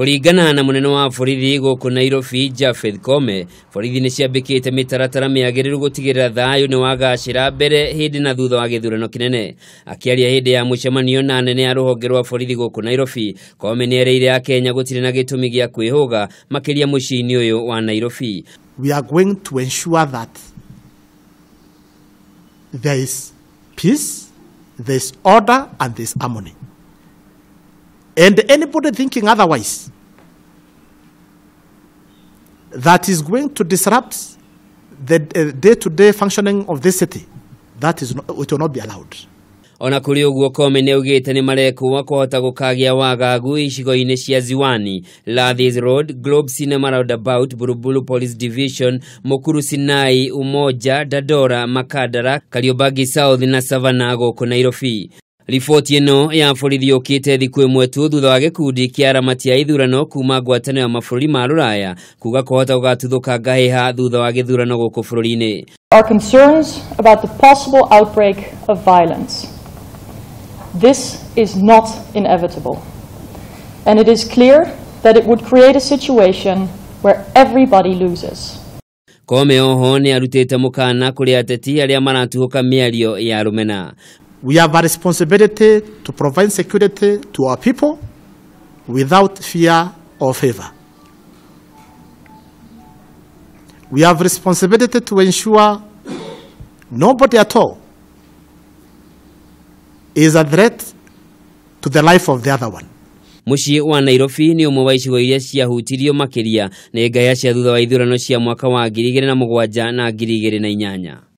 Kuringana na munene wa borithi guku Nairobi Kameme, borithi ni ciambikite mitaratara miagiriru gutigirirra thayu ni wagacira mbere hindi na thutha wa githurano kinene. Akiaria hindi ya mucemanio na anene a Ruhonge rwa borithi guku Nairobi, Kameme ni ereire a Kenya gutire na gitumi gia kwihuga makiria mucii uyu wa Nairobi. We are going to ensure that there is peace, there is order, and there is harmony. And anybody thinking otherwise, that is going to disrupt the day-to-day functioning of this city, it will not be allowed. Ona kuri uguo Kameme ni ugite ni marekuira kuhota gukagia wagagu icigo-ini cia Ziwani, Ladis Road, Globe Cinema Roundabout, Buruburu Police Division, Mukuru Sinai, Umoja, Dadora, Makadara, Kariobangi South na Savannah guku Nairobi. Riboti ino ya borithi yukite thiku imwe tu thutha wa gikundi kia aramati ya ithurano kuma ngwataniro ya mabũrũri ma Rũraya kuga kuhota gugatuthuka ngahiha thutha wa githurano guku bũrũri-ini. Our concerns about the possible outbreak of violence. This is not inevitable, and it is clear that it would create a situation where everybody loses. Kameme oho ni arutite mukana kuri ateti aria maratuhuka miario ya rumena. We have a responsibility to provide security to our people without fear or favor. We have responsibility to ensure nobody at all is a threat to the life of the other one. Mucii wa Nairobi ni umwe wa icigo iria ciahutirio makiria na ngaya cia thutha wa ithurano cia mwaka wa 2007 na 2008.